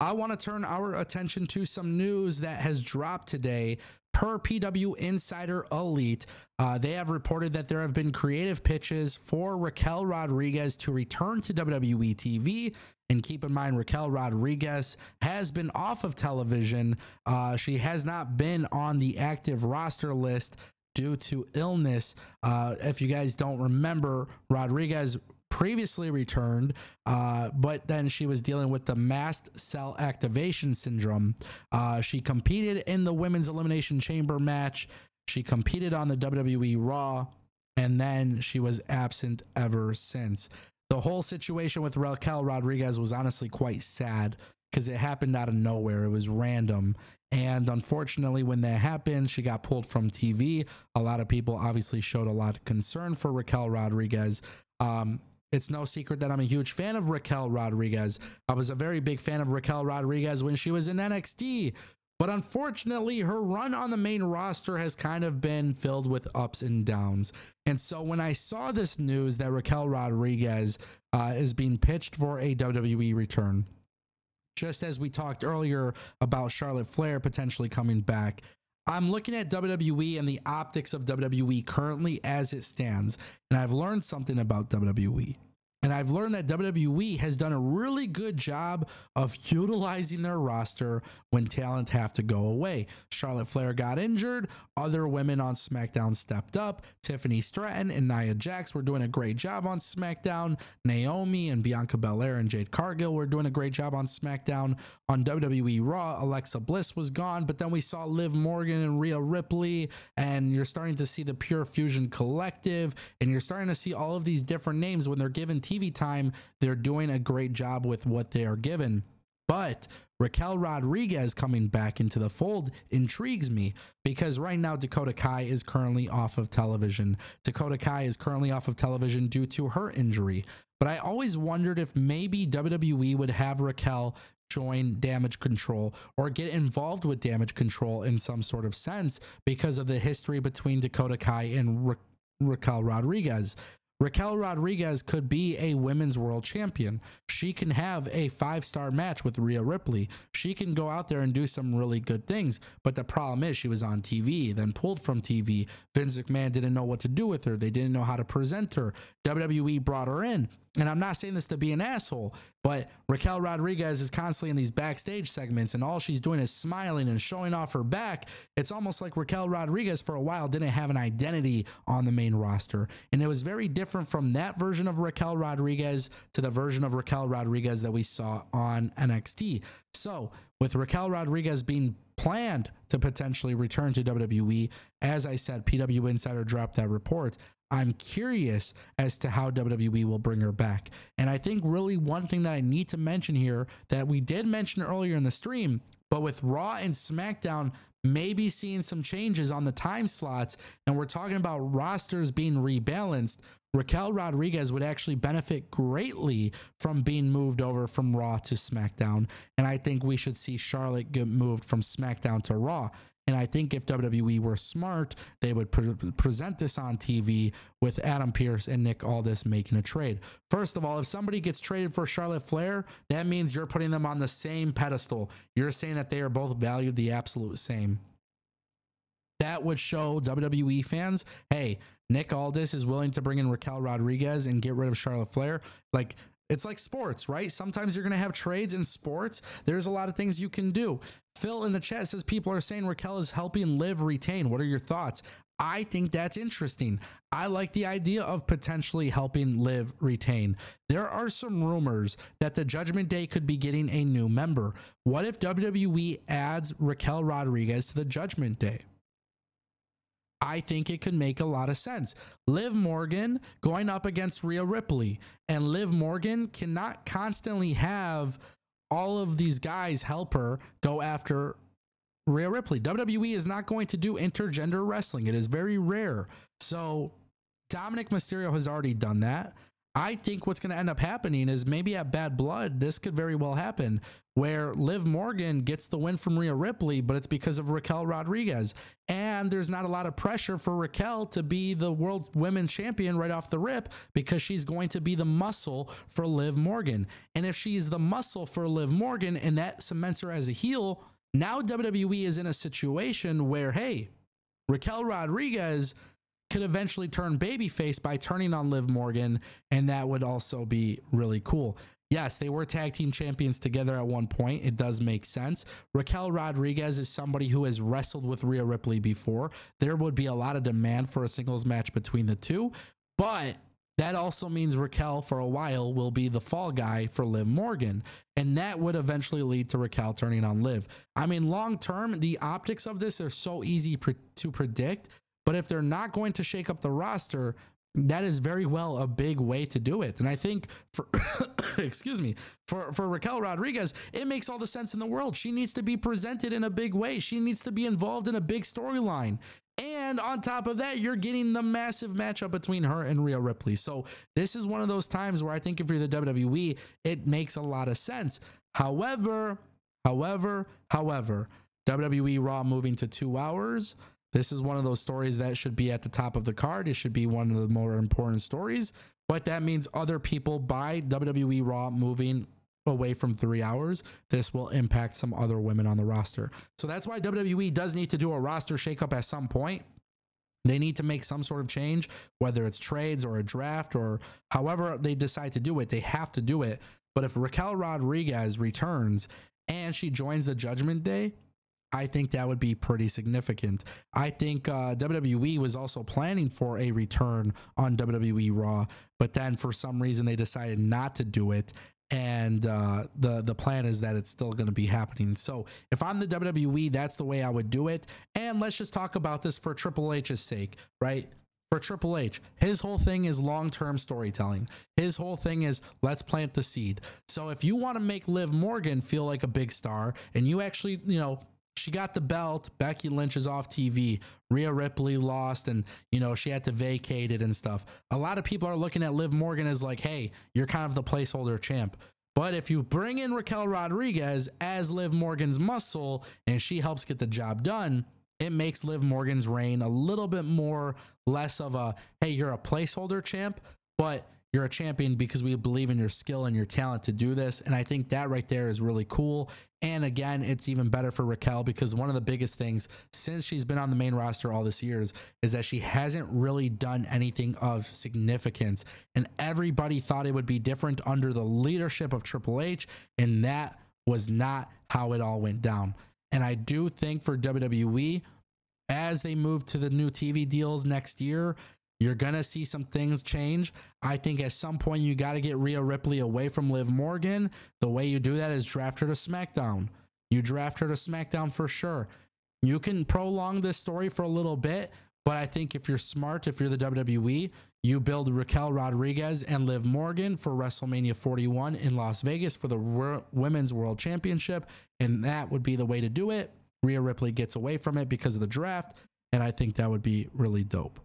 I want to turn our attention to some news that has dropped today. Per PW Insider Elite, they have reported that there have been creative pitches for Raquel Rodriguez to return to WWE TV. And keep in mind, Raquel Rodriguez has been off of television. She has not been on the active roster list due to illness. If you guys don't remember, Rodriguez previously returned, but then she was dealing with the mast cell activation syndrome. She competed in the Women's Elimination Chamber match. She competed on the WWE Raw, and then she was absent ever since. The whole situation with Raquel Rodriguez was honestly quite sad because it happened out of nowhere. It was random. And unfortunately, when that happened, she got pulled from TV. A lot of people obviously showed a lot of concern for Raquel Rodriguez. It's no secret that I'm a huge fan of Raquel Rodriguez. I was a very big fan of Raquel Rodriguez when she was in NXT. But unfortunately, her run on the main roster has kind of been filled with ups and downs. And so when I saw this news that Raquel Rodriguez is being pitched for a WWE return, just as we talked earlier about Charlotte Flair potentially coming back, I'm looking at WWE and the optics of WWE currently as it stands. And I've learned something about WWE. And I've learned that WWE has done a really good job of utilizing their roster when talent have to go away. Charlotte Flair got injured. Other women on SmackDown stepped up. Tiffany Stratton and Nia Jax were doing a great job on SmackDown. Naomi and Bianca Belair and Jade Cargill were doing a great job on SmackDown. On WWE Raw, Alexa Bliss was gone, but then we saw Liv Morgan and Rhea Ripley, and you're starting to see the Pure Fusion Collective, and you're starting to see all of these different names. When they're given TV time, they're doing a great job with what they are given. But Raquel Rodriguez coming back into the fold intrigues me because right now Dakota Kai is currently off of television. Dakota Kai is currently off of television due to her injury. But I always wondered if maybe WWE would have Raquel join Damage Control or get involved with Damage Control in some sort of sense because of the history between Dakota Kai and Raquel Rodriguez. Raquel Rodriguez could be a women's world champion. She can have a 5-star match with Rhea Ripley. She can go out there and do some really good things. But the problem is she was on TV, then pulled from TV. Vince McMahon didn't know what to do with her. They didn't know how to present her. WWE brought her in. And I'm not saying this to be an asshole, but Raquel Rodriguez is constantly in these backstage segments and all she's doing is smiling and showing off her back. It's almost like Raquel Rodriguez for a while didn't have an identity on the main roster. And it was very different from that version of Raquel Rodriguez to the version of Raquel Rodriguez that we saw on NXT. So with Raquel Rodriguez being planned to potentially return to WWE, as I said, PW Insider dropped that report. I'm curious as to how WWE will bring her back. And I think really one thing that I need to mention here that we did mention earlier in the stream, but with Raw and SmackDown maybe seeing some changes on the time slots, and we're talking about rosters being rebalanced, Raquel Rodriguez would actually benefit greatly from being moved over from Raw to SmackDown. And I think we should see Charlotte get moved from SmackDown to Raw. And I think if WWE were smart, they would present this on TV with Adam Pearce and Nick Aldis making a trade. First of all, if somebody gets traded for Charlotte Flair, that means you're putting them on the same pedestal. You're saying that they are both valued the absolute same. That would show WWE fans, hey, Nick Aldis is willing to bring in Raquel Rodriguez and get rid of Charlotte Flair. Like, it's like sports, right? Sometimes you're going to have trades in sports. There's a lot of things you can do. Phil in the chat says people are saying Raquel is helping Liv retain. What are your thoughts? I think that's interesting. I like the idea of potentially helping Liv retain. There are some rumors that the Judgment Day could be getting a new member. What if WWE adds Raquel Rodriguez to the Judgment Day? I think it could make a lot of sense. Liv Morgan going up against Rhea Ripley, and Liv Morgan cannot constantly have all of these guys help her go after Rhea Ripley. WWE is not going to do intergender wrestling. It is very rare. So Dominic Mysterio has already done that. I think what's going to end up happening is maybe at Bad Blood, this could very well happen where Liv Morgan gets the win from Rhea Ripley, but it's because of Raquel Rodriguez. And there's not a lot of pressure for Raquel to be the world women's champion right off the rip because she's going to be the muscle for Liv Morgan. And if she's the muscle for Liv Morgan and that cements her as a heel, now WWE is in a situation where, hey, Raquel Rodriguez could eventually turn babyface by turning on Liv Morgan, and that would also be really cool. Yes, they were tag team champions together at one point. It does make sense. Raquel Rodriguez is somebody who has wrestled with Rhea Ripley before. There would be a lot of demand for a singles match between the two, but that also means Raquel for a while will be the fall guy for Liv Morgan, and that would eventually lead to Raquel turning on Liv. I mean, long term, the optics of this are so easy to predict, but if they're not going to shake up the roster, that is very well a big way to do it. And I think for excuse me, for Raquel Rodriguez, it makes all the sense in the world. She needs to be presented in a big way. She needs to be involved in a big storyline. And on top of that, you're getting the massive matchup between her and Rhea Ripley. So this is one of those times where I think if you're the WWE, it makes a lot of sense. However, WWE Raw moving to 2 hours. This is one of those stories that should be at the top of the card. It should be one of the more important stories, but that means other people by WWE Raw moving away from 3 hours. This will impact some other women on the roster. So that's why WWE does need to do a roster shakeup at some point. They need to make some sort of change, whether it's trades or a draft or however they decide to do it. They have to do it. But if Raquel Rodriguez returns and she joins the Judgment Day, I think that would be pretty significant. I think WWE was also planning for a return on WWE Raw, but then for some reason they decided not to do it. And the plan is that it's still going to be happening. So if I'm the WWE, that's the way I would do it. And let's just talk about this for Triple H's sake, right? For Triple H, his whole thing is long-term storytelling. His whole thing is let's plant the seed. So if you want to make Liv Morgan feel like a big star and you actually, you know, she got the belt, Becky Lynch is off TV, Rhea Ripley lost, and you know she had to vacate it and stuff. A lot of people are looking at Liv Morgan as like, hey, you're kind of the placeholder champ. But if you bring in Raquel Rodriguez as Liv Morgan's muscle and she helps get the job done, it makes Liv Morgan's reign a little bit more less of a, hey, you're a placeholder champ, but you're a champion because we believe in your skill and your talent to do this. And I think that right there is really cool. And again, it's even better for Raquel because one of the biggest things since she's been on the main roster all this years is that she hasn't really done anything of significance. And everybody thought it would be different under the leadership of Triple H. And that was not how it all went down. And I do think for WWE, as they move to the new TV deals next year, you're going to see some things change. I think at some point you got to get Rhea Ripley away from Liv Morgan. The way you do that is draft her to SmackDown. You draft her to SmackDown for sure. You can prolong this story for a little bit, but I think if you're smart, if you're the WWE, you build Raquel Rodriguez and Liv Morgan for WrestleMania 41 in Las Vegas for the Women's World Championship, and that would be the way to do it. Rhea Ripley gets away from it because of the draft, and I think that would be really dope.